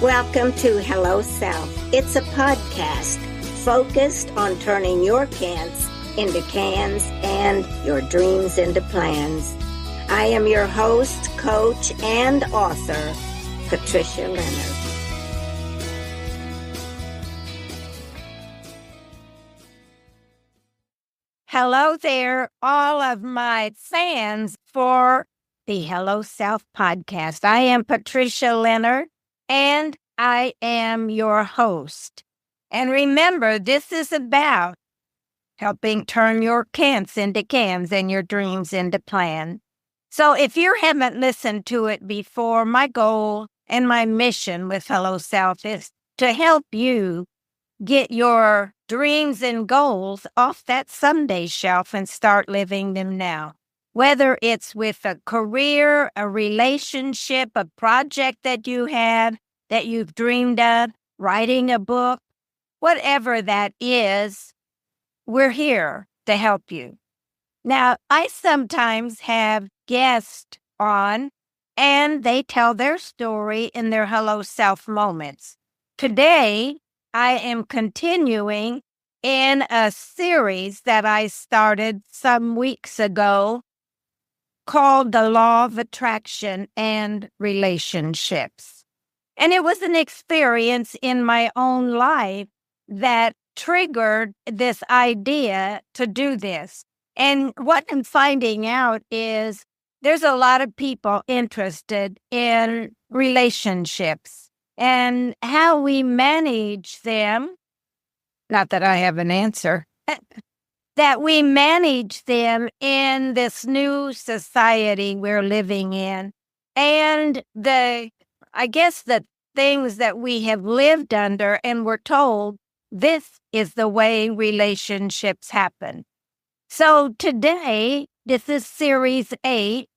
Welcome to Hello Self. It's a podcast focused on turning your can'ts into cans and your dreams into plans. I am your host, coach, and author, Patricia Leonard. Hello there, all of my fans for the Hello Self podcast. I am Patricia Leonard, and I am your host. And remember, this is about helping turn your can'ts into cans and your dreams into plans. So if you haven't listened to it before, my goal and my mission with Hello Self is to help you get your dreams and goals off that someday shelf and start living them now. Whether it's with a career, a relationship, a project that you had, that you've dreamed of, writing a book, whatever that is, we're here to help you. Now, I sometimes have guests on, and they tell their story in their Hello Self moments. Today, I am continuing in a series that I started some weeks ago called The Law of Attraction and Relationships. And it was an experience in my own life that triggered this idea to do this. And what I'm finding out is there's a lot of people interested in relationships and how we manage them. Not that I have an answer. That we manage them in this new society we're living in. And the things that we have lived under, and we're told this is the way relationships happen. So today, this is Series 8.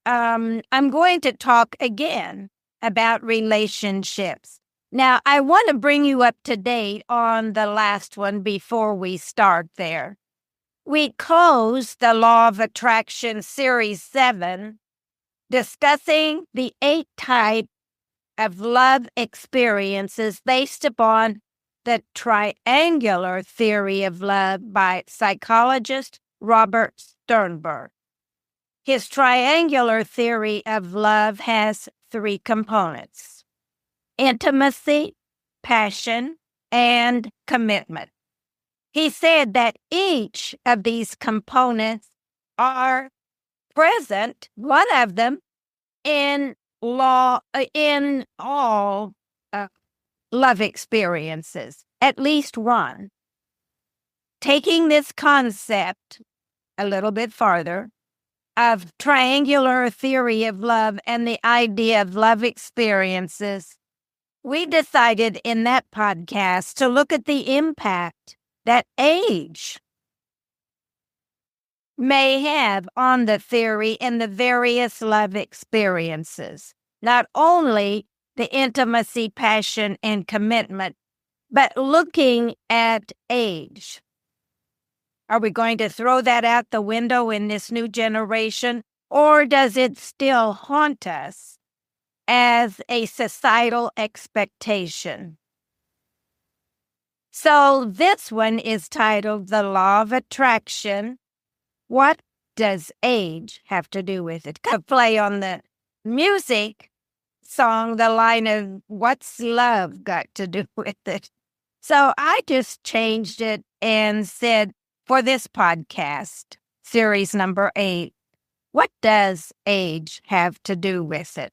I'm going to talk again about relationships. Now, I want to bring you up to date on the last one before we start there. We closed the Law of Attraction Series 7 discussing the 8 types of love experiences based upon the triangular theory of love by psychologist Robert Sternberg. His triangular theory of love has 3 components: intimacy, passion, and commitment. He said that each of these components are present, one of them, in all love experiences, at least one. Taking this concept a little bit farther of triangular theory of love and the idea of love experiences, we decided in that podcast to look at the impact that age may have on the theory and the various love experiences. Not only the intimacy, passion, and commitment, but looking at age. Are we going to throw that out the window in this new generation, or does it still haunt us as a societal expectation? So this one is titled The Law of Attraction. What does age have to do with it? Could play on the music song the line of what's love got to do with it? So I just changed it and said, for this podcast, series number 8, what does age have to do with it?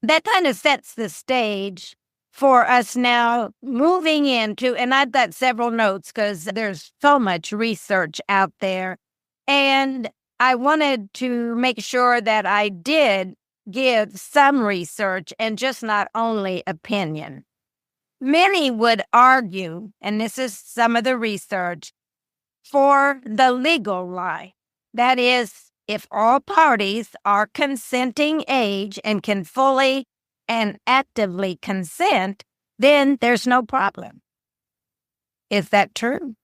That kind of sets the stage for us now moving into, and I've got several notes because there's so much research out there, and I wanted to make sure that I did give some research and just not only opinion. Many would argue, and this is some of the research, for the legal lie. That is, if all parties are consenting age and can fully and actively consent, then there's no problem. Is that true?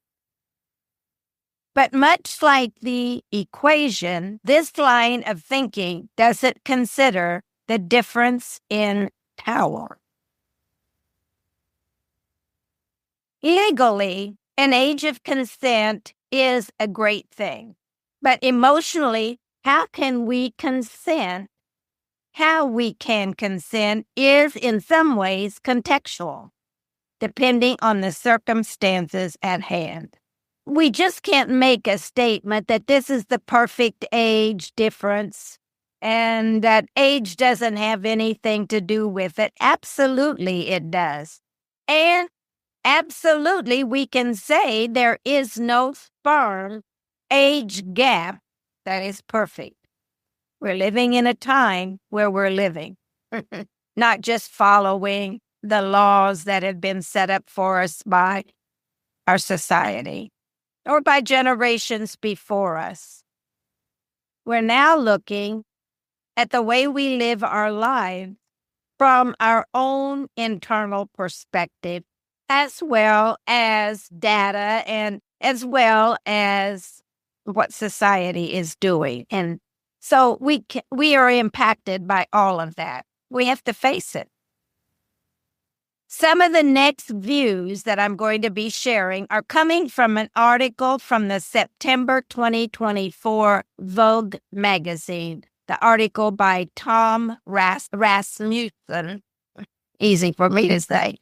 But much like the equation, this line of thinking doesn't consider the difference in power. Legally, an age of consent is a great thing. But emotionally, how can we consent? How we can consent is in some ways contextual, depending on the circumstances at hand. We just can't make a statement that this is the perfect age difference and that age doesn't have anything to do with it. Absolutely, it does. And absolutely, we can say there is no firm age gap that is perfect. We're living in a time where we're living, not just following the laws that have been set up for us by our society or by generations before us. We're now looking at the way we live our lives from our own internal perspective, as well as data and as well as what society is doing. And so we are impacted by all of that. We have to face it. Some of the next views that I'm going to be sharing are coming from an article from the September 2024 Vogue magazine. The article by Tom Rasmussen, easy for me to say,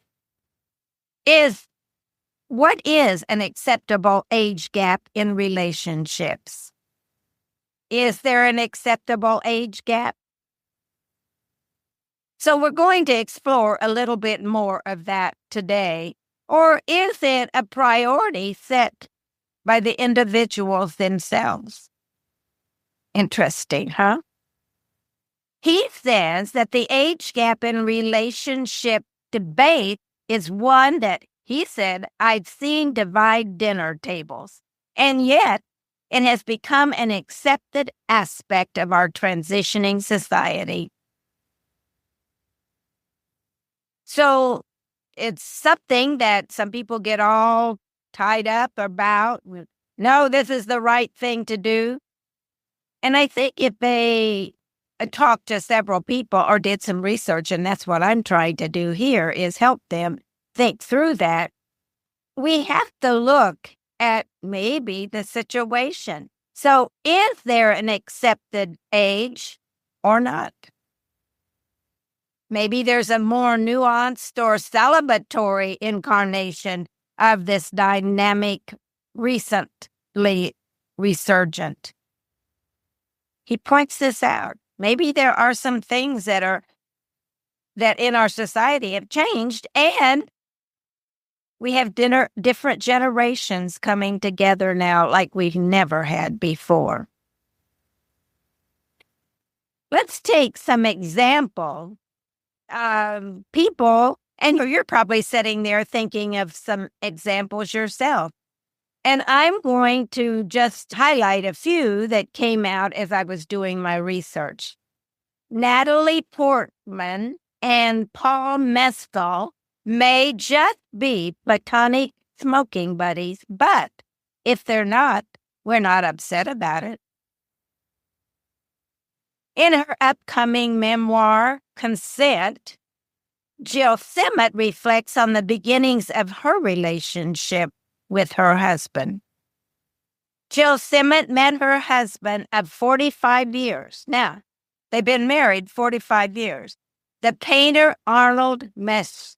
is what is an acceptable age gap in relationships? Is there an acceptable age gap? So we're going to explore a little bit more of that today. Or is it a priority set by the individuals themselves? Interesting, huh? He says that the age gap in relationship debate is one that, he said, I've seen divide dinner tables. And yet, it has become an accepted aspect of our transitioning society. So it's something that some people get all tied up about. No, this is the right thing to do. And I think if they talked to several people or did some research, and that's what I'm trying to do here, is help them think through that, we have to look at maybe the situation. So is there an accepted age or not? Maybe there's a more nuanced or celebratory incarnation of this dynamic, recently resurgent. He points this out. Maybe there are some things that in our society have changed, and we have different generations coming together now like we've never had before. Let's take some example. People, and you're probably sitting there thinking of some examples yourself. And I'm going to just highlight a few that came out as I was doing my research. Natalie Portman and Paul Mescal may just be platonic smoking buddies, but if they're not, we're not upset about it. In her upcoming memoir, Consent, Jill Simmett reflects on the beginnings of her relationship with her husband. Jill Simmett met her husband of 45 years. Now, they've been married 45 years. The painter Arnold Mesches,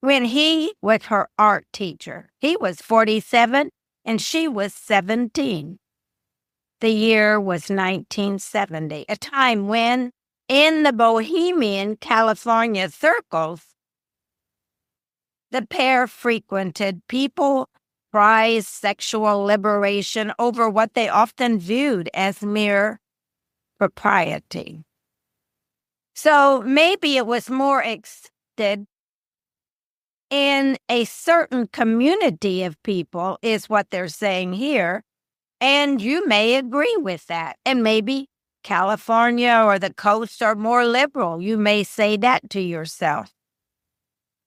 when he was her art teacher. He was 47 and she was 17. The year was 1970, a time when, in the Bohemian California circles, the pair frequented. People prized sexual liberation over what they often viewed as mere propriety. So maybe it was more accepted in a certain community of people, is what they're saying here. And you may agree with that. And maybe California or the coast are more liberal. You may say that to yourself.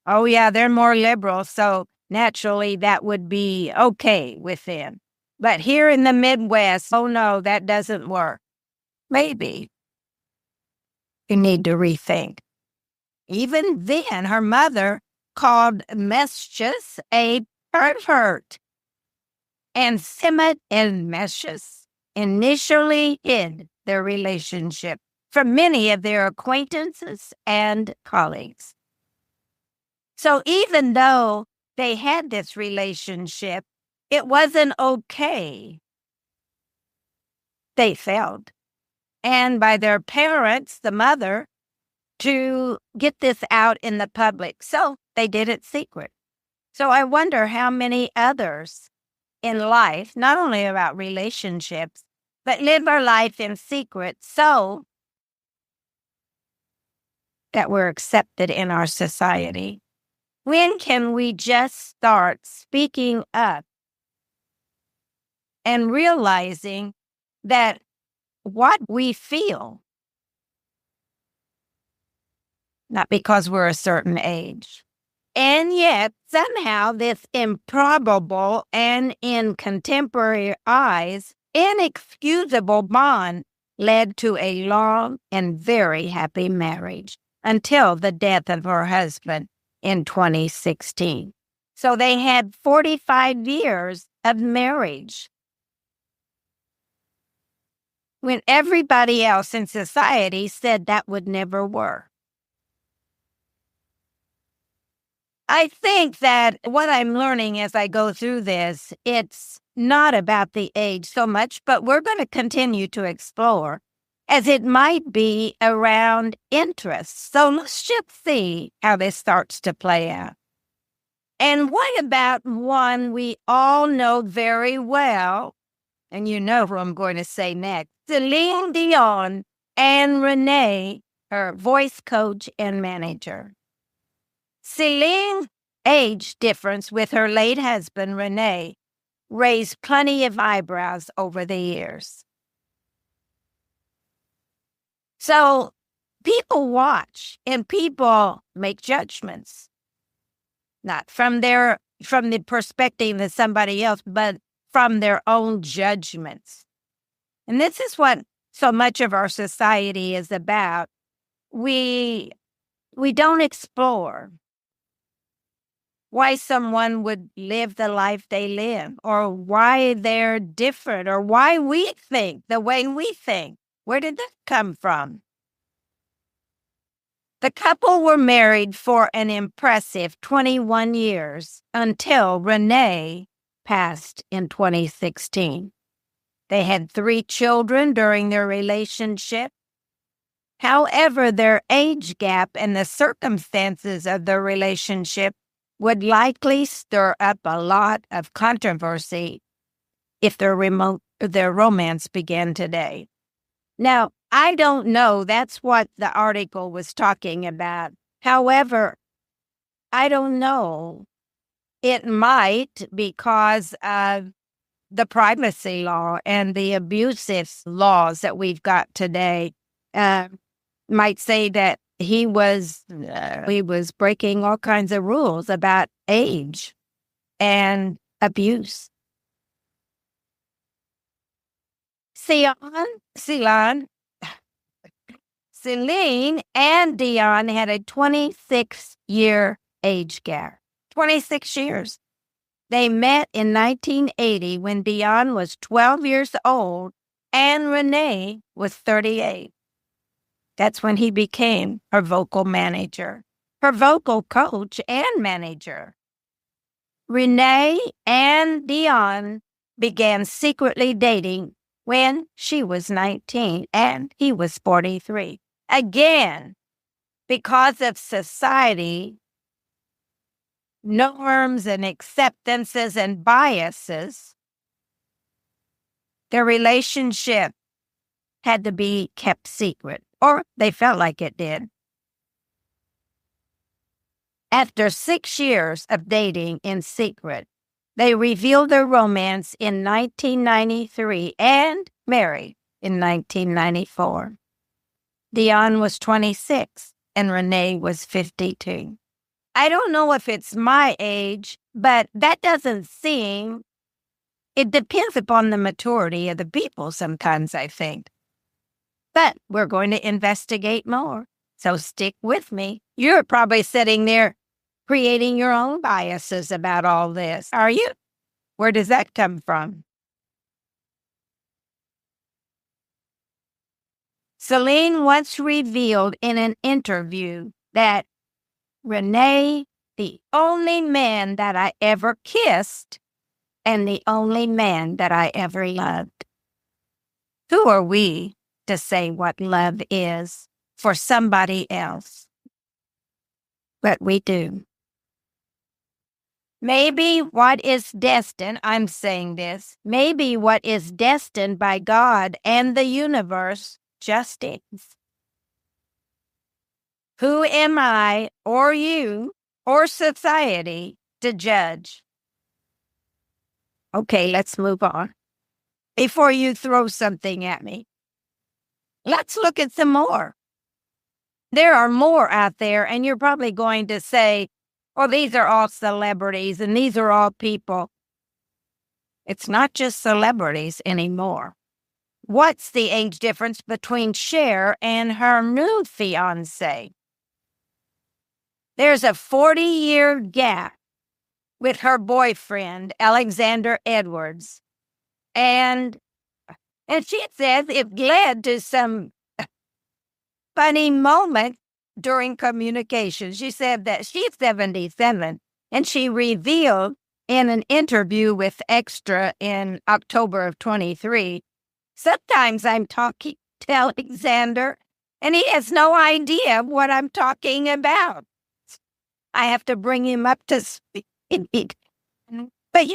Oh, yeah, they're more liberal, so naturally that would be okay with them. But here in the Midwest, oh no, that doesn't work. Maybe you need to rethink. Even then, her mother called Mesches a pervert. And Simmet and Mesches initially hid their relationship from many of their acquaintances and colleagues. So even though they had this relationship, it wasn't okay, they felt, and by their parents, the mother, to get this out in the public. So they did it secret. So I wonder how many others in life, not only about relationships, but live our life in secret so that we're accepted in our society. When can we just start speaking up and realizing that what we feel, not because we're a certain age, and yet somehow this improbable and in contemporary eyes, inexcusable bond led to a long and very happy marriage until the death of her husband in 2016. So they had 45 years of marriage when everybody else in society said that would never work. I think that what I'm learning as I go through this, it's not about the age so much, but we're going to continue to explore as it might be around interests. So let's just see how this starts to play out. And what about one we all know very well, and you know who I'm going to say next, Celine Dion and Renee, her voice coach and manager. Celine's age difference with her late husband, Renee, raised plenty of eyebrows over the years. So people watch and people make judgments, not from the perspective of somebody else, but from their own judgments. And this is what so much of our society is about. We don't explore why someone would live the life they live, or why they're different, or why we think the way we think. Where did that come from? The couple were married for an impressive 21 years until Renee passed in 2016. They had 3 children during their relationship. However, their age gap and the circumstances of their relationship would likely stir up a lot of controversy if their romance began today. Now, I don't know. That's what the article was talking about. However, I don't know. It might, because of the privacy law and the abusive laws that we've got today, might say that he was breaking all kinds of rules about age and abuse. Celine and Dion had a 26-year age gap. 26 years. They met in 1980 when Dion was 12 years old and Renee was 38. That's when he became her vocal manager, her vocal coach and manager. Renee and Dion began secretly dating when she was 19 and he was 43. Again, because of society, norms and acceptances and biases, their relationship had to be kept secret, or they felt like it did. After 6 years of dating in secret, they revealed their romance in 1993 and married in 1994. Dion was 26 and Renee was 52. I don't know if it's my age, but that doesn't seem, it depends upon the maturity of the people sometimes, I think. But we're going to investigate more, so stick with me. You're probably sitting there, creating your own biases about all this, are you? Where does that come from? Celine once revealed in an interview that Renee, the only man that I ever kissed and the only man that I ever loved. Who are we to say what love is for somebody else? But we do. Maybe what is destined, I'm saying this, maybe what is destined by God and the universe just is. Who am I or you or society to judge? Okay, let's move on. Before you throw something at me, let's look at some more. There are more out there, and you're probably going to say, oh, these are all celebrities and these are all people. It's not just celebrities anymore. What's the age difference between Cher and her new fiancé? There's a 40-year gap with her boyfriend, Alexander Edwards. And she says it led to some funny moment during communication. She said that she's 77, and she revealed in an interview with Extra in October of 23, sometimes I'm talking to Alexander, and he has no idea what I'm talking about. I have to bring him up to speed. But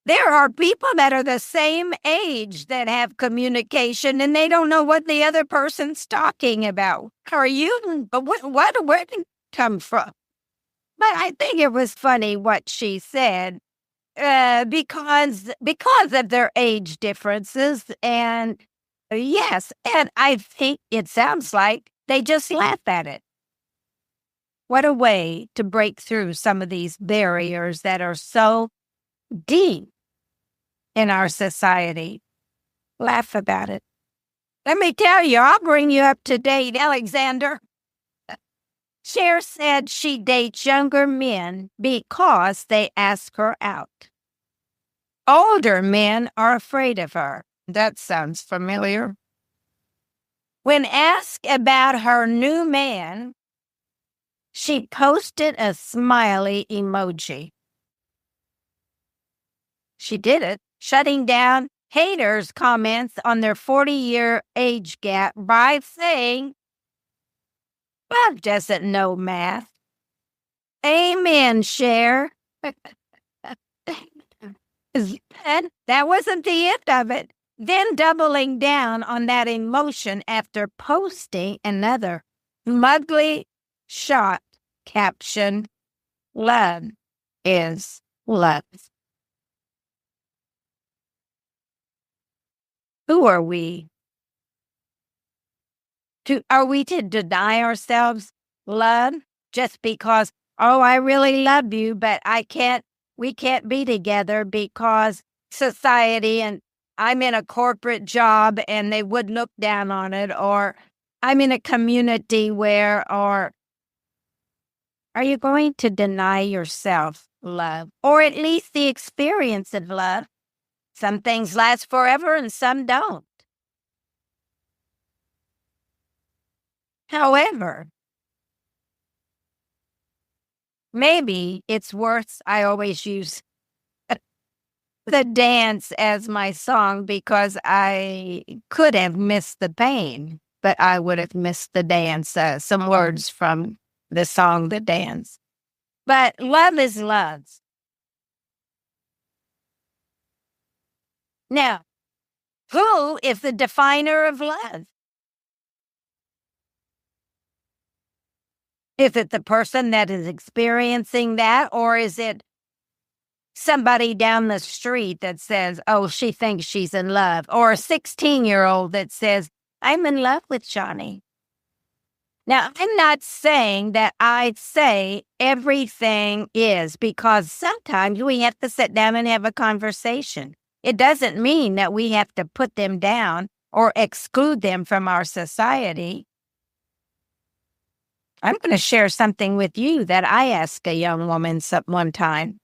there are people that are the same age that have communication, and they don't know what the other person's talking about. Are you? But where did it come from? But I think it was funny what she said, because of their age differences, and yes, and I think it sounds like they just laugh at it. What a way to break through some of these barriers that are so deep in our society. Laugh about it. Let me tell you, I'll bring you up to date, Alexander. Cher said she dates younger men because they ask her out. Older men are afraid of her. That sounds familiar. When asked about her new man, she posted a smiley emoji. She did it, shutting down haters' comments on their 40-year age gap by saying, love doesn't know math. Amen, Cher. And that wasn't the end of it. Then doubling down on that emotion after posting another mugly shot caption, love is love. Who are we? Are we to deny ourselves love just because, oh, I really love you, but we can't be together because society, and I'm in a corporate job and they would look down on it, or I'm in a community where, or are you going to deny yourself love, or at least the experience of love? Some things last forever and some don't. However, maybe it's worth, I always use the dance as my song because I could have missed the pain, but I would have missed the dance, some words from the song, The Dance. But love is love. Now, who is the definer of love? Is it the person that is experiencing that, or is it somebody down the street that says, oh, she thinks she's in love, or a 16-year-old that says, I'm in love with Johnny? Now, I'm not saying that I say everything is, because sometimes we have to sit down and have a conversation. It doesn't mean that we have to put them down or exclude them from our society. I'm going to share something with you that I asked a young woman one time,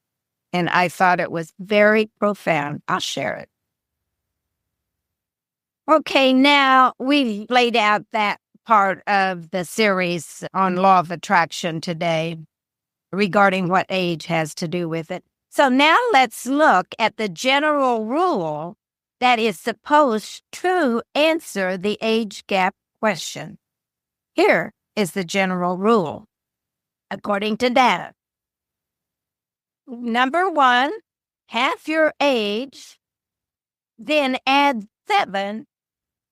and I thought it was very profound. I'll share it. Okay, now we've laid out that part of the series on law of attraction today regarding what age has to do with it. So now let's look at the general rule that is supposed to answer the age gap question. Here is the general rule, according to data. Number 1, half your age, then add 7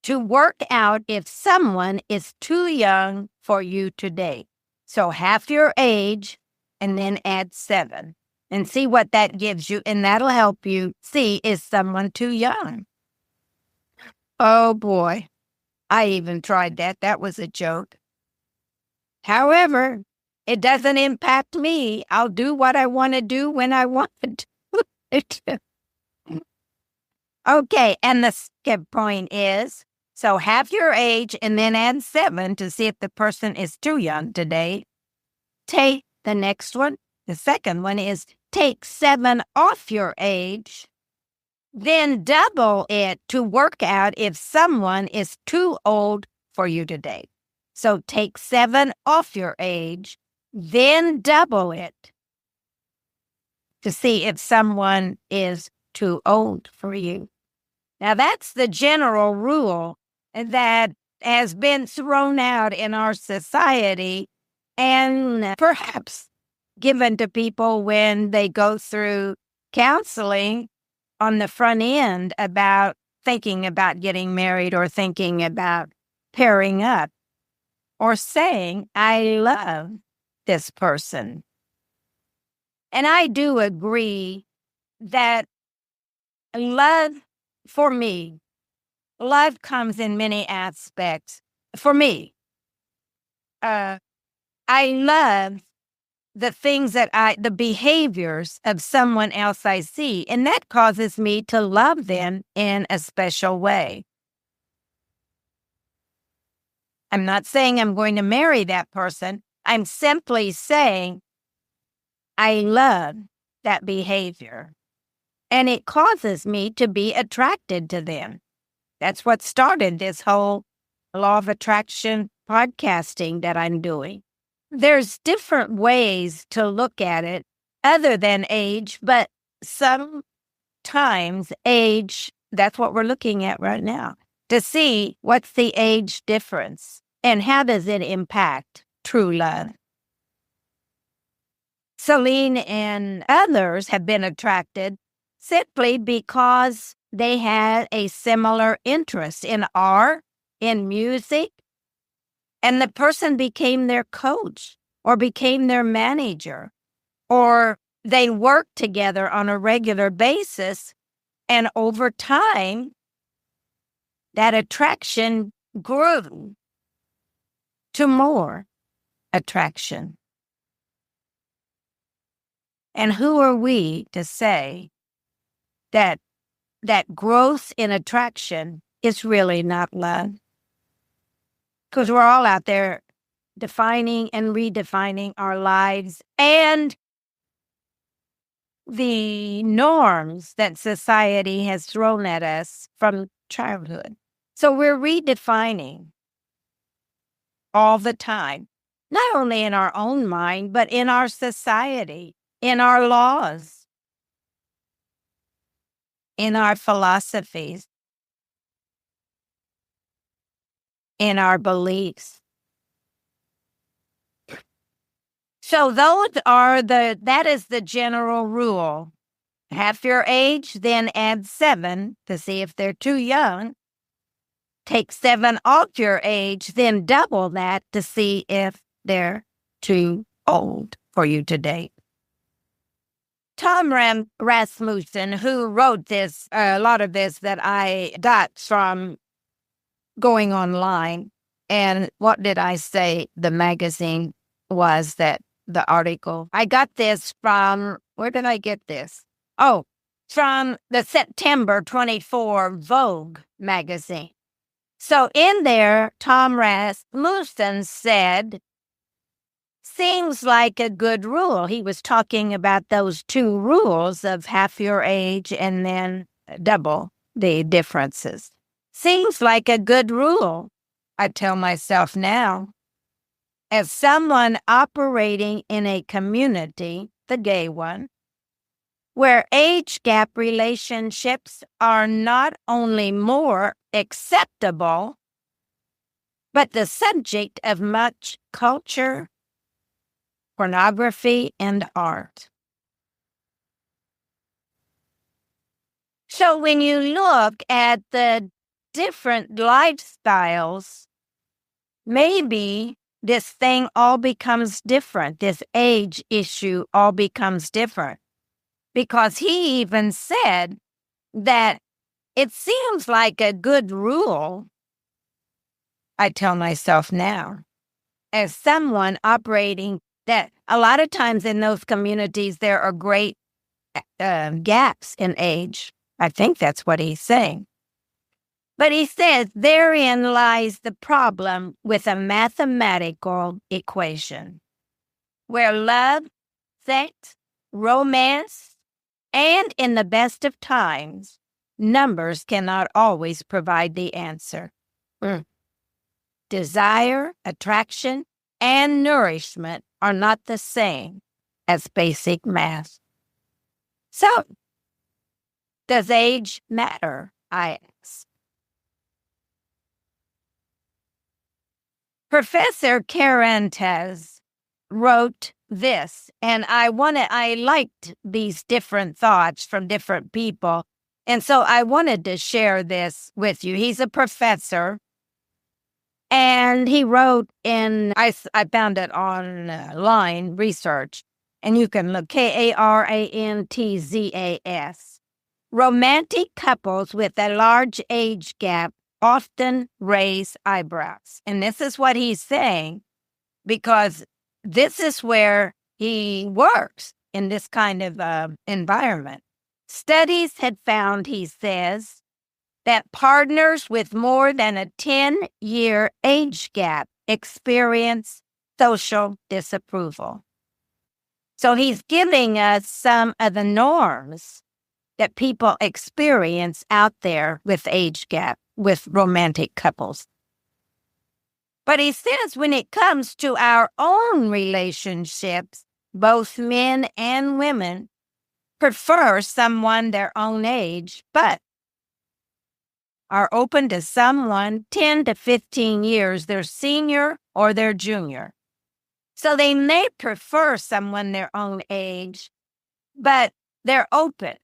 to work out if someone is too young for you to date. So half your age and then add 7 and see what that gives you. And that'll help you see, is someone too young? Oh boy, I even tried that. That was a joke. However, it doesn't impact me. I'll do what I want to do when I want to. Okay, and the skip point is, so half your age and then add 7 to see if the person is too young to date. Take the next one. The second one is take 7 off your age, then double it to work out if someone is too old for you to date. So take 7 off your age, then double it to see if someone is too old for you. Now, that's the general rule that has been thrown out in our society and perhaps given to people when they go through counseling on the front end about thinking about getting married or thinking about pairing up or saying, I love this person. And I do agree that love, for me, love comes in many aspects. For me, I love the things the behaviors of someone else I see, and that causes me to love them in a special way. I'm not saying I'm going to marry that person. I'm simply saying I love that behavior, and it causes me to be attracted to them. That's what started this whole law of attraction podcasting that I'm doing. There's different ways to look at it other than age, but sometimes age, that's what we're looking at right now, to see what's the age difference and how does it impact true love. Celine and others have been attracted simply because they had a similar interest in art, in music, and the person became their coach or became their manager, or they worked together on a regular basis, and over time, that attraction grew to more attraction. And who are we to say that growth in attraction is really not love? Because we're all out there defining and redefining our lives and the norms that society has thrown at us from childhood. So we're redefining all the time, not only in our own mind, but in our society, in our laws, in our philosophies, in our beliefs. So that is the general rule. Half your age, then add 7 to see if they're too young. Take 7 off your age, then double that to see if they're too old for you to date. Tom Rasmussen, who wrote this, a lot of this that I got from going online. And what did I say the magazine was, that the article? I got this from, where did I get this? Oh, from the September 24 Vogue magazine. So in there, Tom Rasmussen said seems like a good rule. He was talking about those two rules of half your age and then double the differences. Seems like a good rule, I tell myself now. As someone operating in a community, the gay one, where age gap relationships are not only more acceptable, but the subject of much culture, pornography, and art. So when you look at the different lifestyles, maybe this thing all becomes different. This age issue all becomes different. Because he even said that it seems like a good rule, I tell myself now, as someone operating that a lot of times in those communities, there are great gaps in age. I think that's what he's saying. But he says therein lies the problem with a mathematical equation where love, sex, romance, and in the best of times, numbers cannot always provide the answer. Desire, attraction, and nourishment are not the same as basic math. So, does age matter? I ask. Professor Carantez wrote this, and I liked these different thoughts from different people, and so I wanted to share this with you. He's a professor, and he wrote I found it online research, and you can look, Karantzas. Romantic couples with a large age gap often raise eyebrows. And this is what he's saying, because this is where he works in this kind of environment. Studies had found, he says, that partners with more than a 10-year age gap experience social disapproval. So he's giving us some of the norms that people experience out there with age gap, with romantic couples. But he says when it comes to our own relationships, both men and women prefer someone their own age, but are open to someone 10 to 15 years their senior or their junior. So they may prefer someone their own age, but they're open.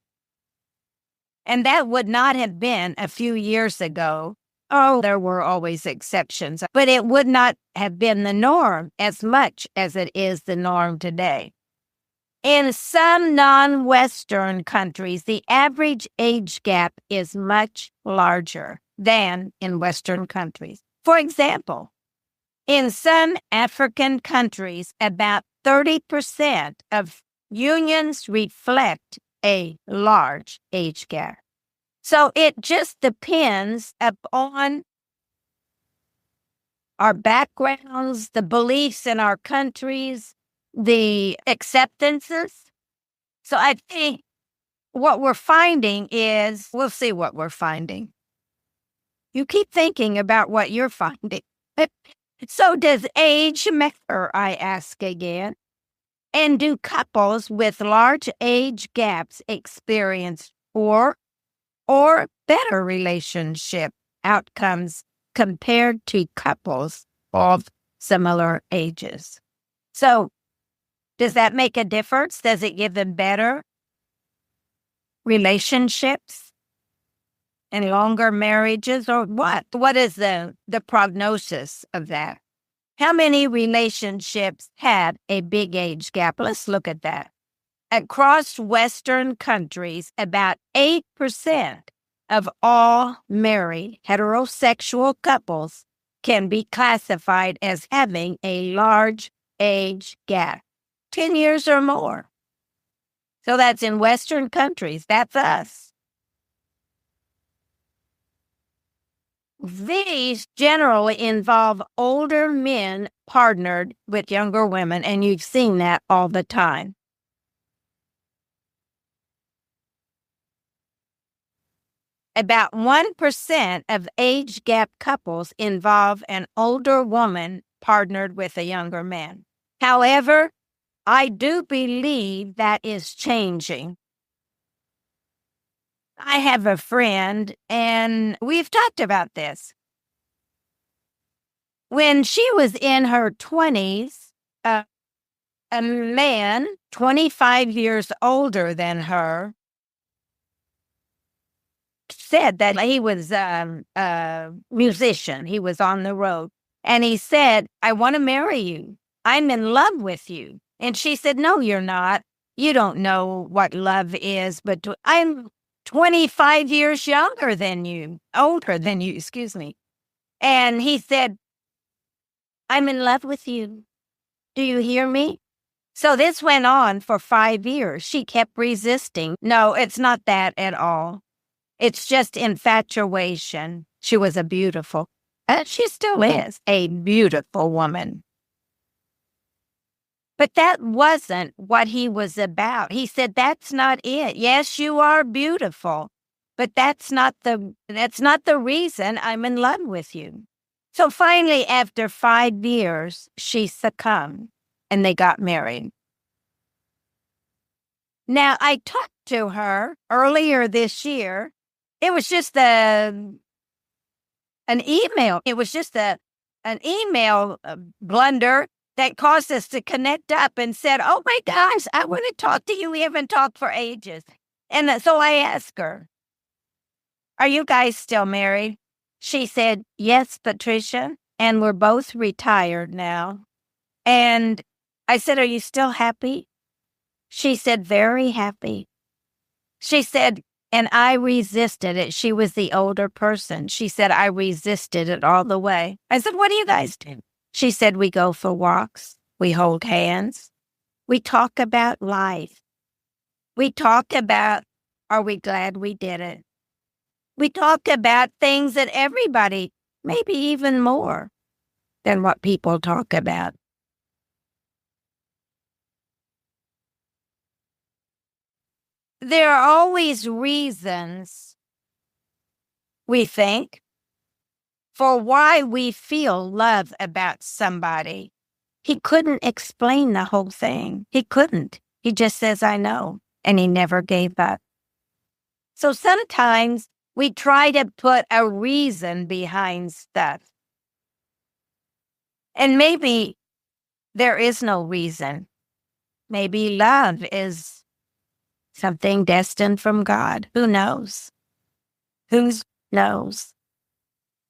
And that would not have been a few years ago. Oh, there were always exceptions, but it would not have been the norm as much as it is the norm today. In some non-Western countries, the average age gap is much larger than in Western countries. For example, in some African countries, about 30% of unions reflect a large age gap. So it just depends upon our backgrounds, the beliefs in our countries, the acceptances. So I think what we're finding is, we'll see what we're finding. You keep thinking about what you're finding. So does age matter, I ask again? And do couples with large age gaps experience poor or better relationship outcomes compared to couples of similar ages? So does that make a difference? Does it give them better relationships and longer marriages, or what? What is the prognosis of that? How many relationships had a big age gap? Let's look at that. Across Western countries, about 8% of all married heterosexual couples can be classified as having a large age gap, 10 years or more. So that's in Western countries. That's us. These generally involve older men partnered with younger women, and you've seen that all the time. About 1% of age gap couples involve an older woman partnered with a younger man. However, I do believe that is changing. I have a friend, and we've talked about this. When she was in her 20s, a man 25 years older than her said that he was a musician. He was on the road. And he said, I want to marry you. I'm in love with you. And she said, no, you're not. You don't know what love is, but I'm 25 years younger than you, older than you, excuse me. And he said, I'm in love with you. Do you hear me? So this went on for 5 years. She kept resisting. No, it's not that at all. It's just infatuation. She was she still is a beautiful woman. But that wasn't what he was about. He said, that's not it. Yes, you are beautiful, but that's not the reason I'm in love with you. So finally, after 5 years, she succumbed and they got married. Now, I talked to her earlier this year. It was just an email. It was just an email blunder that caused us to connect up and said, oh my gosh, I want to talk to you. We haven't talked for ages. And so I asked her, are you guys still married? She said, yes, Patricia. And we're both retired now. And I said, are you still happy? She said, very happy. She said, and I resisted it. She was the older person. She said, I resisted it all the way. I said, what do you guys do? She said, we go for walks. We hold hands. We talk about life. We talk about, are we glad we did it? We talk about things that everybody, maybe even more than what people talk about. There are always reasons, we think, for why we feel love about somebody. He couldn't explain the whole thing. He couldn't. He just says, I know. And he never gave up. So sometimes we try to put a reason behind stuff. And maybe there is no reason. Maybe love is something destined from God. Who knows? Who knows?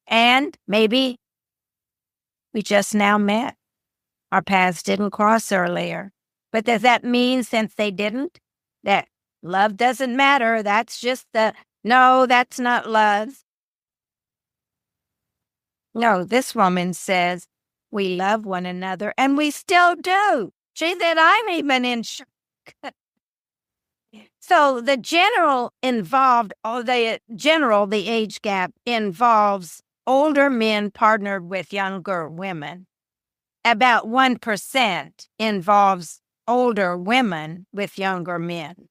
And maybe we just now met. Our paths didn't cross earlier. But does that mean, since they didn't, that love doesn't matter? That's just no, that's not love. No, this woman says we love one another, and we still do. She said, I'm even in shock. So the age gap involves older men partnered with younger women. About 1% involves older women with younger men.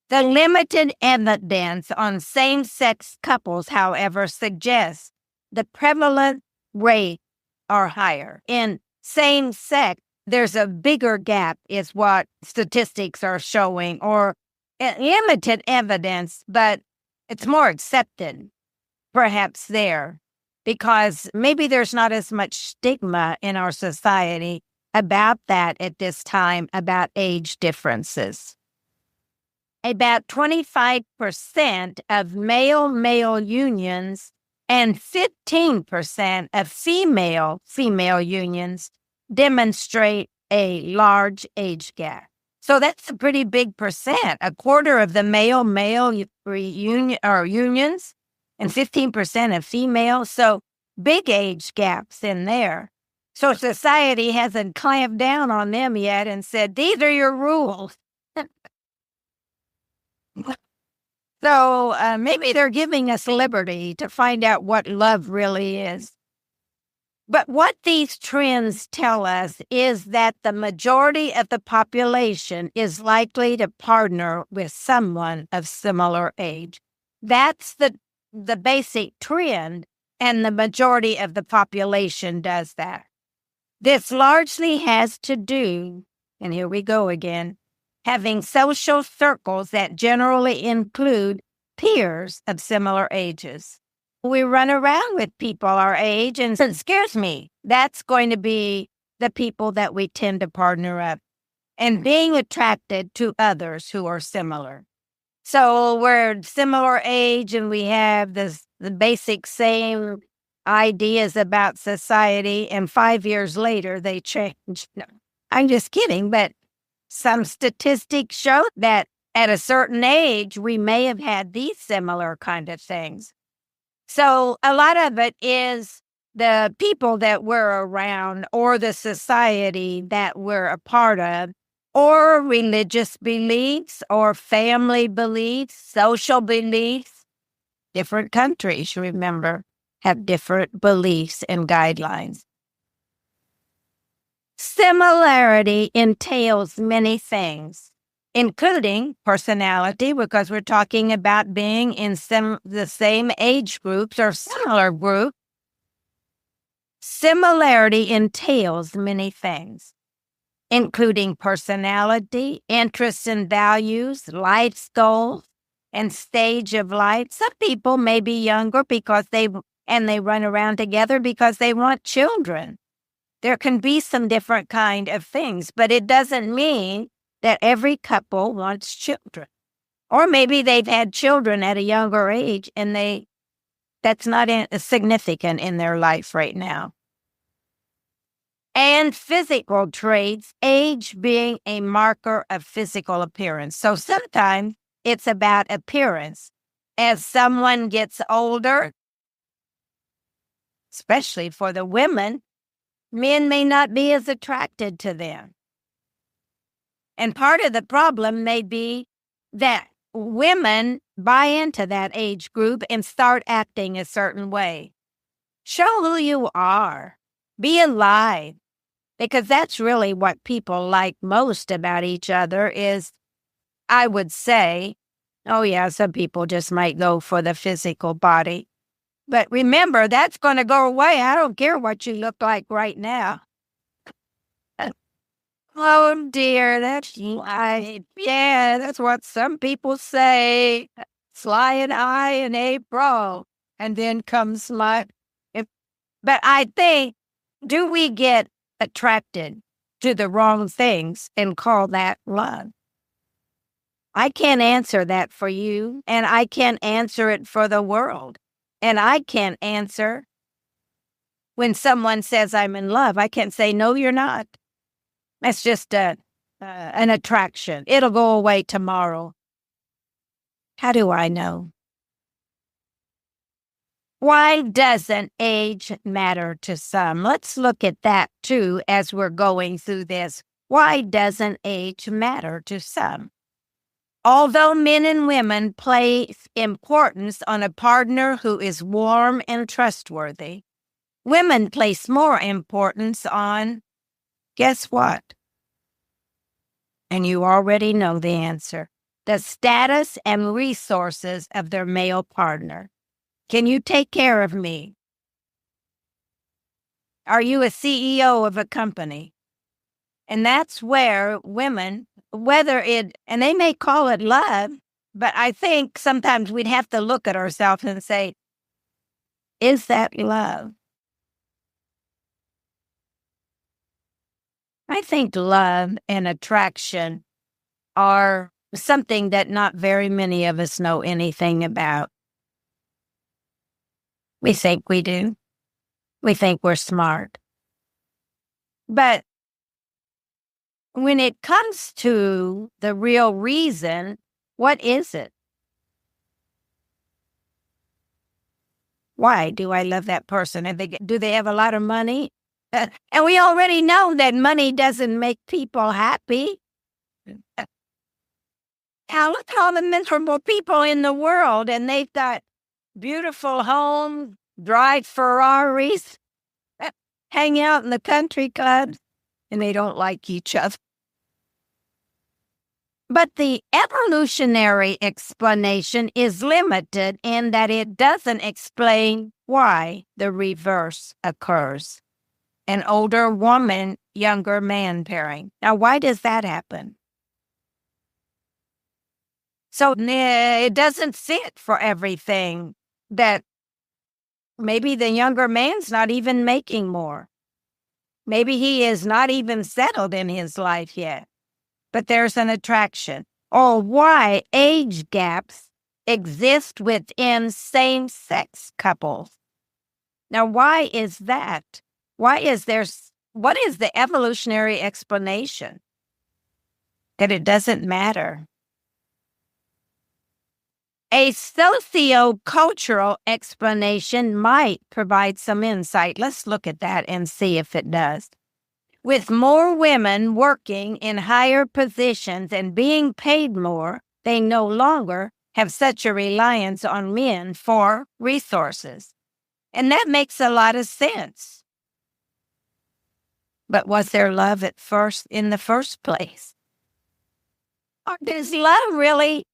The limited evidence on same-sex couples, however, suggests the prevalent rate are higher. In same-sex, there's a bigger gap, is what statistics are showing, or limited evidence, but it's more accepted, perhaps there, because maybe there's not as much stigma in our society about that at this time, about age differences. About 25% of male-male unions and 15% of female-female unions demonstrate a large age gap. So that's a pretty big percent. A quarter of the male-male unions and 15% of female. So big age gaps in there. So society hasn't clamped down on them yet and said, these are your rules. So maybe they're giving us liberty to find out what love really is. But what these trends tell us is that the majority of the population is likely to partner with someone of similar age. That's the basic trend, and the majority of the population does that. This largely has to do, and here we go again, having social circles that generally include peers of similar ages. We run around with people our age, and it scares me. That's going to be the people that we tend to partner up and being attracted to others who are similar. So we're similar age and we have the basic same ideas about society, and 5 years later they change. No, I'm just kidding, but some statistics show that at a certain age we may have had these similar kind of things. So a lot of it is the people that we're around or the society that we're a part of, or religious beliefs or family beliefs, social beliefs. Different countries, remember, have different beliefs and guidelines. Similarity entails many things, including personality, because we're talking about being in the same age groups or similar group. Similarity entails many things, including personality, interests and values, life goals, and stage of life. Some people may be younger because they run around together because they want children. There can be some different kind of things, but it doesn't mean that every couple wants children. Or maybe they've had children at a younger age and that's not significant in their life right now. And physical traits, age being a marker of physical appearance. So sometimes it's about appearance. As someone gets older, especially for the women, men may not be as attracted to them. And part of the problem may be that women buy into that age group and start acting a certain way. Show who you are. Be alive. Because that's really what people like most about each other is, I would say, oh yeah, some people just might go for the physical body. But remember, that's going to go away. I don't care what you look like right now. Oh dear, that's life. Yeah, that's what some people say. Sly and I in April. And then comes my... But I think, do we get attracted to the wrong things and call that love? I can't answer that for you, and I can't answer it for the world. And I can't answer when someone says I'm in love. I can't say, no, you're not. That's just an attraction. It'll go away tomorrow. How do I know? Why doesn't age matter to some? Let's look at that too as we're going through this. Why doesn't age matter to some? Although men and women place importance on a partner who is warm and trustworthy, women place more importance on, guess what? And you already know the answer. The status and resources of their male partner. Can you take care of me? Are you a CEO of a company? And that's where women, and they may call it love, but I think sometimes we'd have to look at ourselves and say, is that love? I think love and attraction are something that not very many of us know anything about. We think we do. We think we're smart. But when it comes to the real reason, what is it? Why do I love that person? Do they have a lot of money? And we already know that money doesn't make people happy. Now look at all the miserable people in the world, and they've got beautiful homes, drive Ferraris, hang out in the country clubs, and they don't like each other. But the evolutionary explanation is limited in that it doesn't explain why the reverse occurs. An older woman, younger man pairing. Now, why does that happen? So it doesn't fit for everything that maybe the younger man's not even making more. Maybe he is not even settled in his life yet, but there's an attraction. Or why age gaps exist within same-sex couples. Now, why is that? What is the evolutionary explanation? That it doesn't matter. A socio-cultural explanation might provide some insight. Let's look at that and see if it does. With more women working in higher positions and being paid more, they no longer have such a reliance on men for resources. And that makes a lot of sense. But was there love in the first place? Or does love really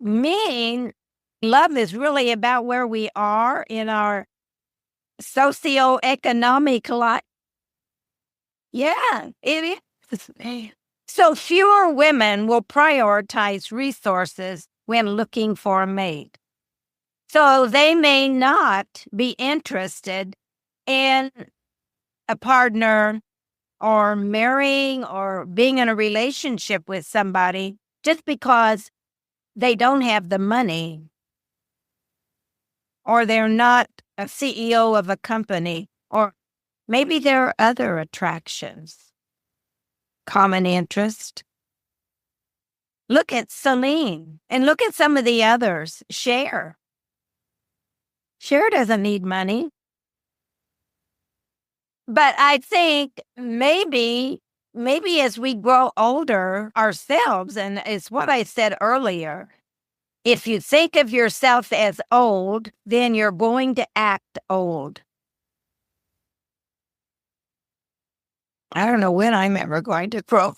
mean love is really about where we are in our socioeconomic life? Yeah, it is. So fewer women will prioritize resources when looking for a mate. So they may not be interested in a partner or marrying or being in a relationship with somebody just because they don't have the money or they're not a CEO of a company, or maybe there are other attractions. Common interest. Look at Celine and look at some of the others. Cher. Cher doesn't need money. But I think maybe as we grow older ourselves, and it's what I said earlier, if you think of yourself as old, then you're going to act old. I don't know when I'm ever going to grow.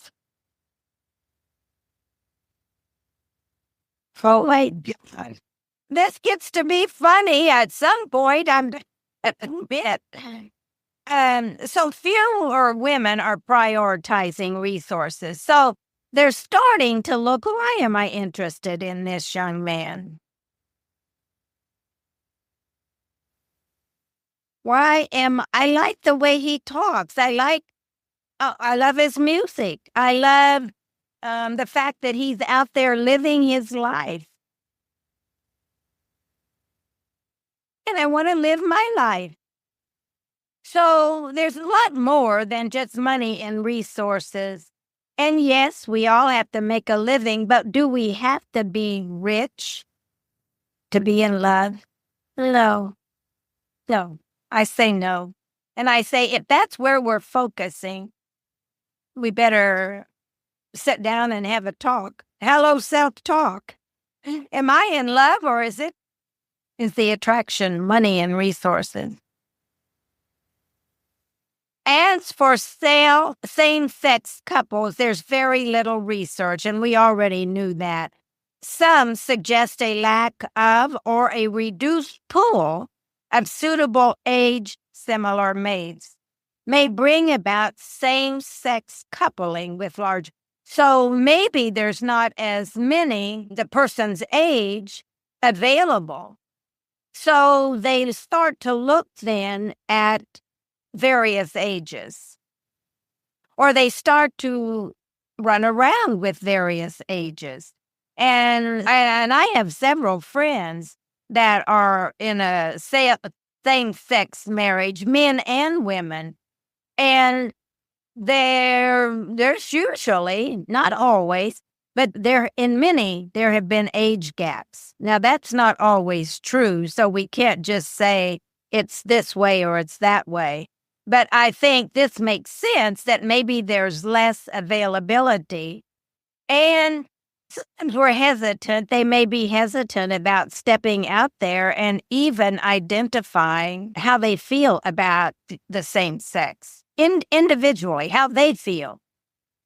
Oh, my God. This gets to be funny at some point. I'm a bit. So fewer women are prioritizing resources. So they're starting to look, why am I interested in this young man? I like the way he talks. I love his music. I love the fact that he's out there living his life. And I want to live my life. So there's a lot more than just money and resources. And yes, we all have to make a living, but do we have to be rich to be in love? No. No. I say no. And I say if that's where we're focusing, we better sit down and have a talk. Hello, self-talk. Am I in love, or is the attraction money and resources? As for same-sex couples, there's very little research, and we already knew that. Some suggest a lack of or a reduced pool of suitable age-similar mates may bring about same-sex coupling with large. So maybe there's not as many, the person's age, available. So they start to look then at various ages, or they start to run around with various ages. And I have several friends that are in a same-sex marriage, men and women, and there's usually, not always, but there have been age gaps. Now, that's not always true, so we can't just say it's this way or it's that way. But I think this makes sense that maybe there's less availability And sometimes we're hesitant. They may be hesitant about stepping out there and even identifying how they feel about the same sex individually, how they feel.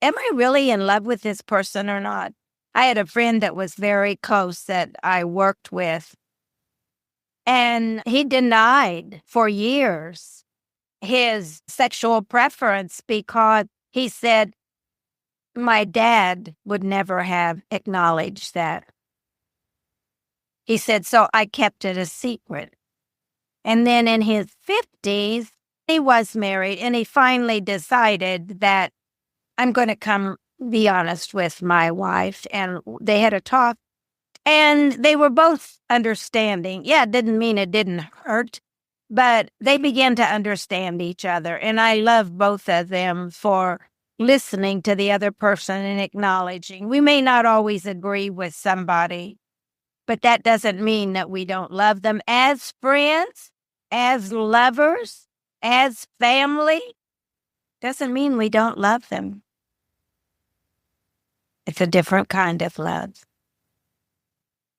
Am I really in love with this person or not? I had a friend that was very close that I worked with, and he denied for years his sexual preference because he said, my dad would never have acknowledged that. He said, so I kept it a secret. And then in his 50s, he was married, and he finally decided that I'm going to come be honest with my wife. And they had a talk, and they were both understanding. Yeah, it didn't mean it didn't hurt, but they began to understand each other. And I love both of them for listening to the other person and acknowledging. We may not always agree with somebody, but that doesn't mean that we don't love them as friends, as lovers, as family. Doesn't mean we don't love them. It's a different kind of love.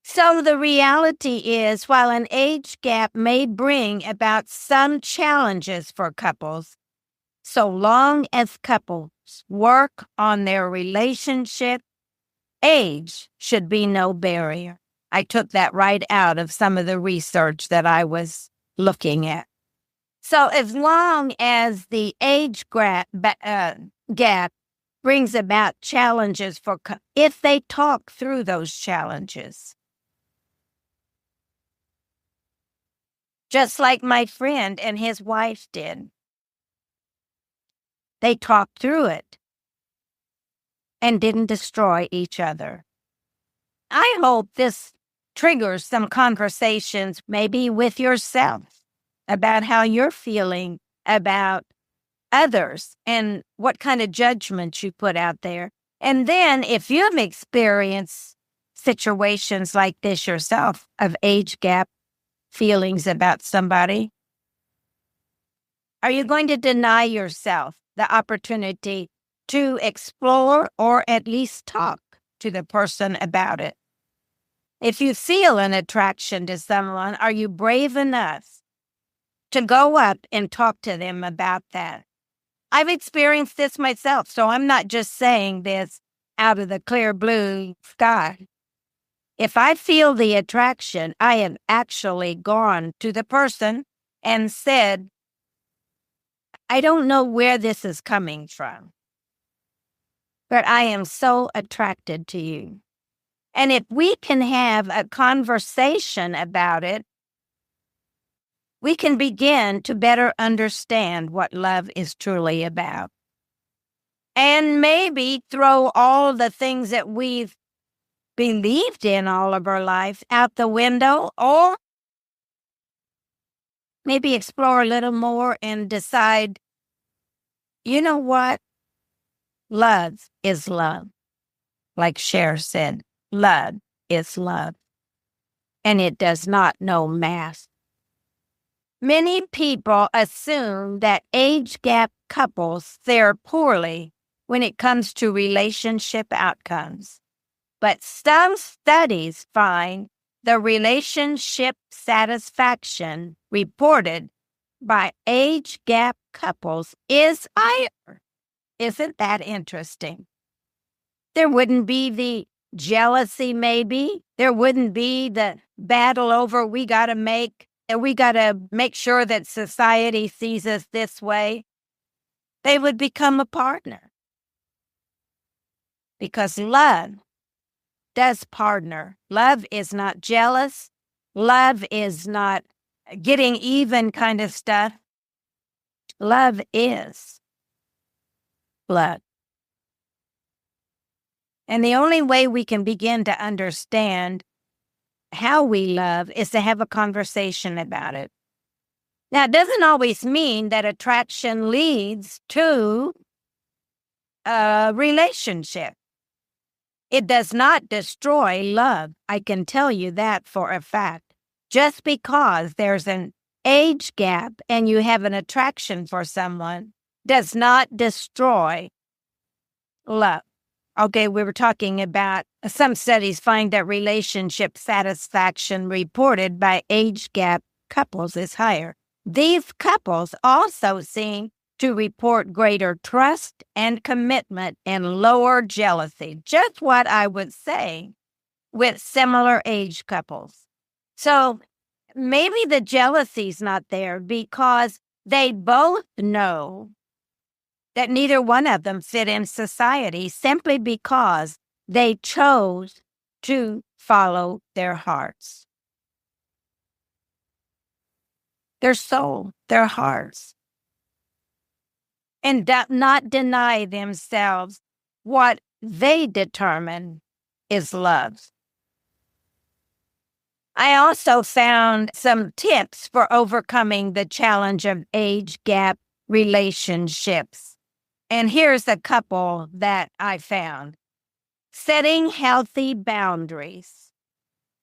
So the reality is, while an age gap may bring about some challenges for couples, so long as couples work on their relationship, age should be no barrier. I took that right out of some of the research that I was looking at. So as long as the age gap brings about challenges for if they talk through those challenges. Just like my friend and his wife did. They talked through it and didn't destroy each other. I hope this triggers some conversations, maybe with yourself, about how you're feeling about others and what kind of judgment you put out there. And then if you've experienced situations like this yourself of age gap feelings about somebody, are you going to deny yourself the opportunity to explore or at least talk to the person about it? If you feel an attraction to someone, are you brave enough to go up and talk to them about that? I've experienced this myself, so I'm not just saying this out of the clear blue sky. If I feel the attraction, I have actually gone to the person and said, I don't know where this is coming from, but I am so attracted to you. And if we can have a conversation about it, we can begin to better understand what love is truly about. And maybe throw all the things that we've believed in all of our life out the window, or maybe explore a little more and decide, you know what? Love is love. Like Cher said, love is love. And it does not know mask. Many people assume that age gap couples fare poorly when it comes to relationship outcomes. But some studies find the relationship satisfaction reported by age gap couples is higher. Isn't that interesting? There wouldn't be the jealousy, maybe. There wouldn't be the battle over we got to make sure that society sees us this way. They would become a partner. Because love does partner. Love is not jealous. Love is not getting even kind of stuff. Love is blood. And the only way we can begin to understand how we love is to have a conversation about it. Now, it doesn't always mean that attraction leads to a relationship. It does not destroy love. I can tell you that for a fact. Just because there's an age gap and you have an attraction for someone does not destroy love. Okay, we were talking about some studies find that relationship satisfaction reported by age gap couples is higher. These couples also seem to report greater trust and commitment and lower jealousy, just what I would say with similar age couples. So maybe the jealousy's not there because they both know that neither one of them fit in society simply because they chose to follow their hearts, their soul, their hearts, and not deny themselves what they determine is love. I also found some tips for overcoming the challenge of age gap relationships. And here's a couple that I found. Setting healthy boundaries,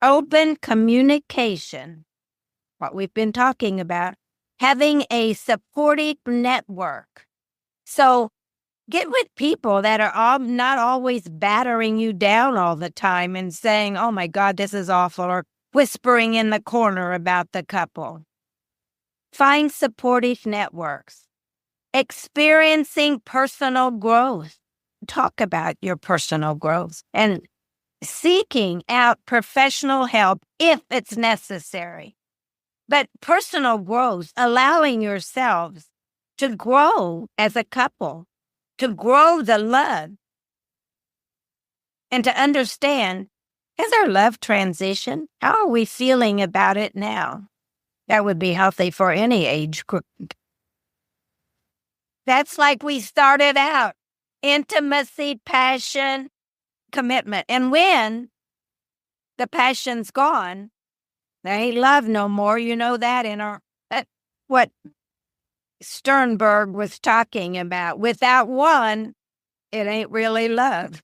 open communication, what we've been talking about, having a supportive network. So get with people that are not always battering you down all the time and saying, oh my God, this is awful, or whispering in the corner about the couple. Find supportive networks. Experiencing personal growth. Talk about your personal growth and seeking out professional help if it's necessary. But personal growth, allowing yourselves to grow as a couple, to grow the love, and to understand, has our love transitioned? How are we feeling about it now? That would be healthy for any age group. That's like we started out. Intimacy, passion, commitment. And when the passion's gone, there ain't love no more. You know that in what Sternberg was talking about. Without one, it ain't really love.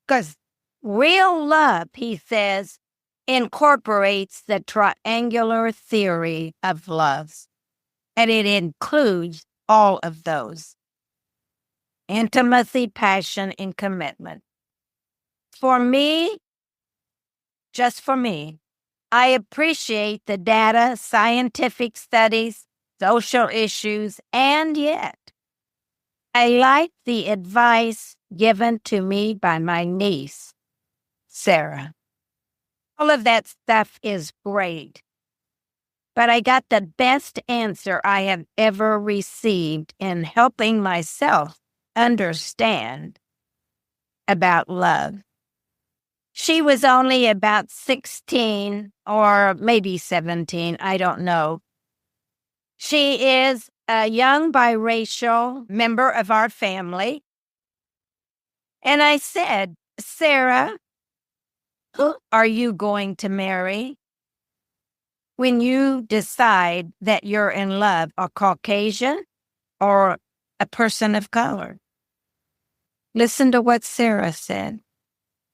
Because real love, he says, incorporates the triangular theory of love. And it includes all of those. Intimacy, passion, and commitment. For me, just for me, I appreciate the data, scientific studies, social issues, and yet I like the advice given to me by my niece, Sarah. All of that stuff is great, but I got the best answer I have ever received in helping myself understand about love. She was only about 16 or maybe 17, I don't know. She is a young biracial member of our family. And I said, Sarah, who are you going to marry when you decide that you're in love, a Caucasian or a person of color? Listen to what Sarah said.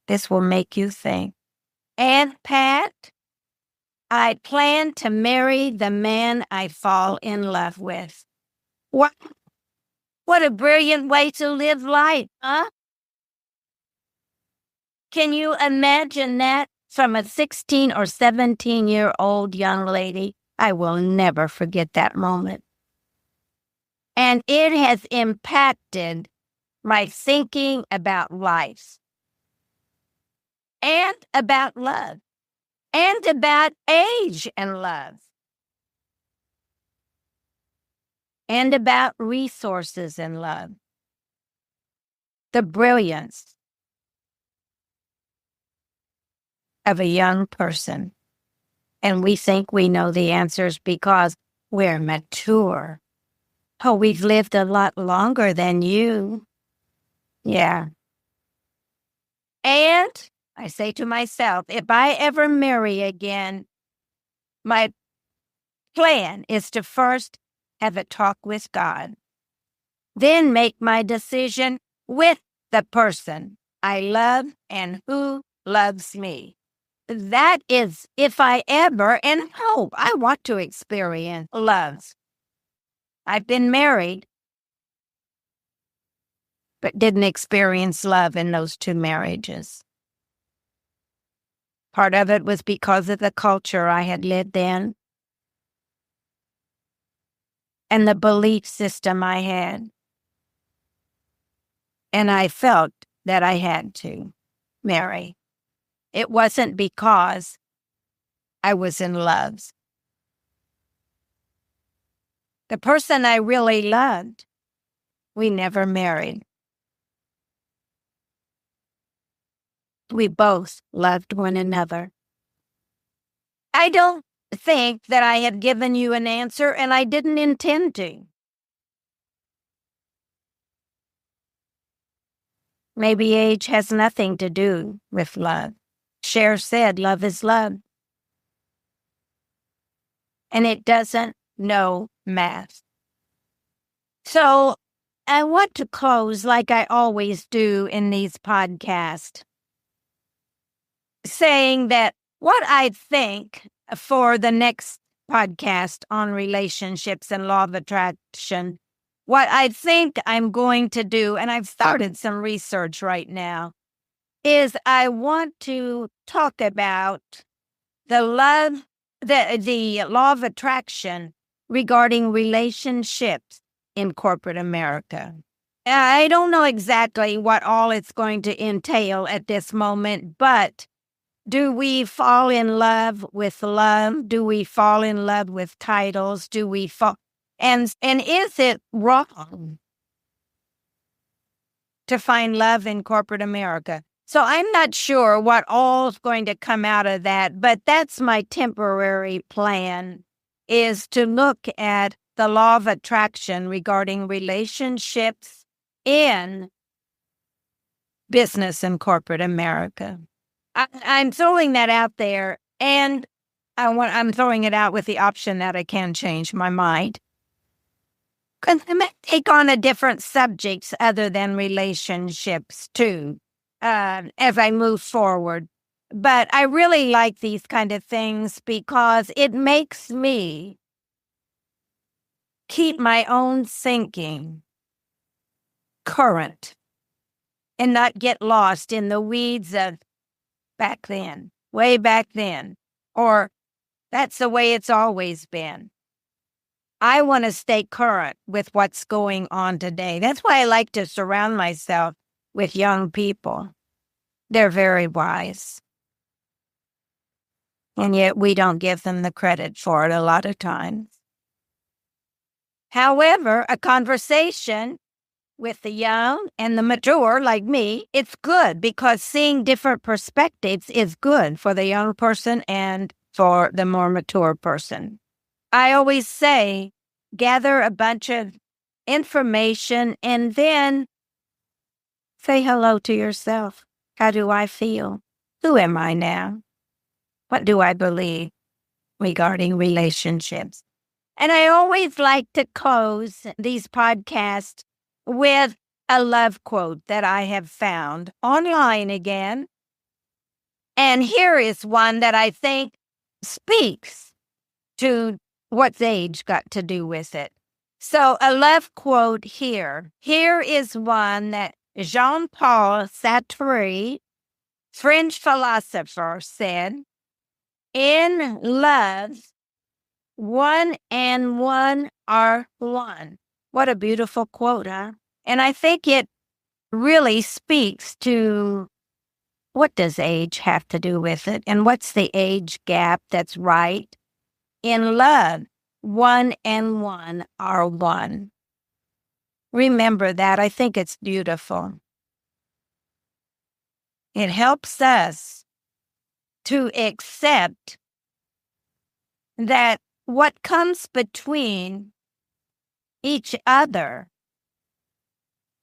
This will make you think. Aunt Pat, I plan to marry the man I fall in love with. What a brilliant way to live life, huh? Can you imagine that from a 16 or 17-year-old young lady? I will never forget that moment. And it has impacted my thinking about life and about love and about age and love and about resources and love. The brilliance of a young person. And we think we know the answers because we're mature. Oh, we've lived a lot longer than you. Yeah. And I say to myself, if I ever marry again, my plan is to first have a talk with God, then make my decision with the person I love and who loves me. That is, if I ever, and hope, I want to experience love. I've been married but didn't experience love in those 2 marriages. Part of it was because of the culture I had lived in and the belief system I had. And I felt that I had to marry. It wasn't because I was in love. The person I really loved, we never married. We both loved one another. I don't think that I have given you an answer, and I didn't intend to. Maybe age has nothing to do with love. Cher said, love is love. And it doesn't know math. So I want to close like I always do in these podcasts, saying that what I think for the next podcast on relationships and law of attraction, what I think I'm going to do, and I've started some research right now, is I want to talk about the law of attraction regarding relationships in corporate America. I don't know exactly what all it's going to entail at this moment, but do we fall in love with love? Do we fall in love with titles? Do we fall? And is it wrong to find love in corporate America? So I'm not sure what all's going to come out of that, but that's my temporary plan, is to look at the law of attraction regarding relationships in business and corporate America. I'm throwing that out there, and I'm throwing it out with the option that I can change my mind. Because I might take on a different subjects other than relationships too, as I move forward. But I really like these kind of things because it makes me keep my own thinking current and not get lost in the weeds of back then, way back then, or that's the way it's always been. I want to stay current with what's going on today. That's why I like to surround myself with young people. They're very wise. And yet we don't give them the credit for it a lot of times. However, a conversation with the young and the mature like me, it's good because seeing different perspectives is good for the young person and for the more mature person. I always say, gather a bunch of information and then say hello to yourself. How do I feel? Who am I now? What do I believe regarding relationships? And I always like to close these podcasts with a love quote that I have found online again. And here is one that I think speaks to what's age got to do with it. So a love quote here. Here is one that Jean-Paul Sartre, French philosopher, said, "In love, one and one are one." What a beautiful quote, huh? And I think it really speaks to what does age have to do with it and what's the age gap that's right. In love, one and one are one. Remember that. I think it's beautiful. It helps us to accept that what comes between each other,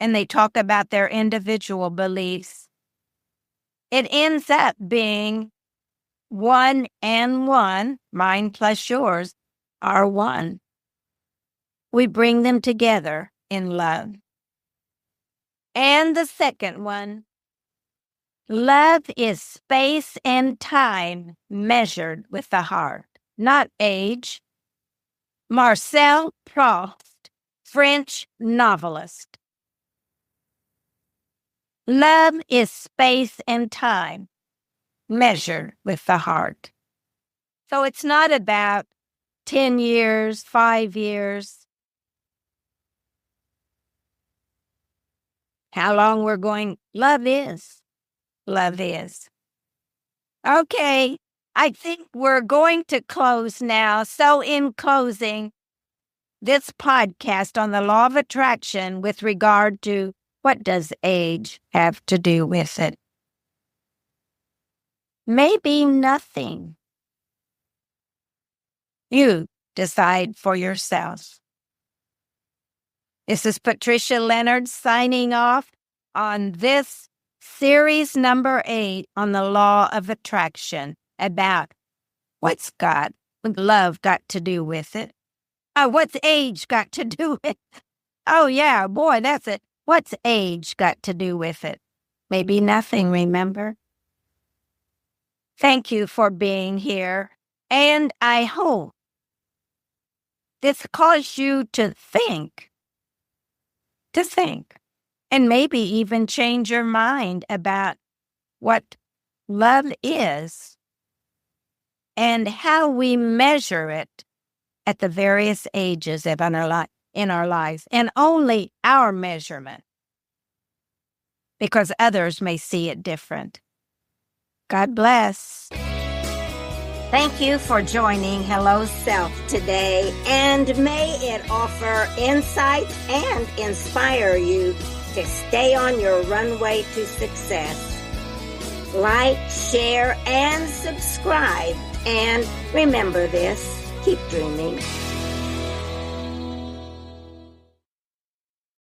and they talk about their individual beliefs, it ends up being one and one, mine plus yours, are one. We bring them together in love. And the second one, love is space and time measured with the heart, not age. Marcel Proust, French novelist. Love is space and time measured with the heart. So it's not about 10 years, 5 years, how long we're going. Love is. Love is. Okay, I think we're going to close now. So in closing, this podcast on the law of attraction with regard to what does age have to do with it? Maybe nothing. You decide for yourself. This is Patricia Leonard signing off on this series number 8 on the law of attraction about what's love got to do with it. What's age got to do with it? Oh, yeah, boy, that's it. What's age got to do with it? Maybe nothing, remember? Thank you for being here, and I hope this caused you to think, and maybe even change your mind about what love is and how we measure it at the various ages of in our lives, and only our measurement, because others may see it different. God bless. Thank you for joining Hello Self today, and may it offer insights and inspire you to stay on your runway to success. Like, share, and subscribe. And remember this, keep dreaming.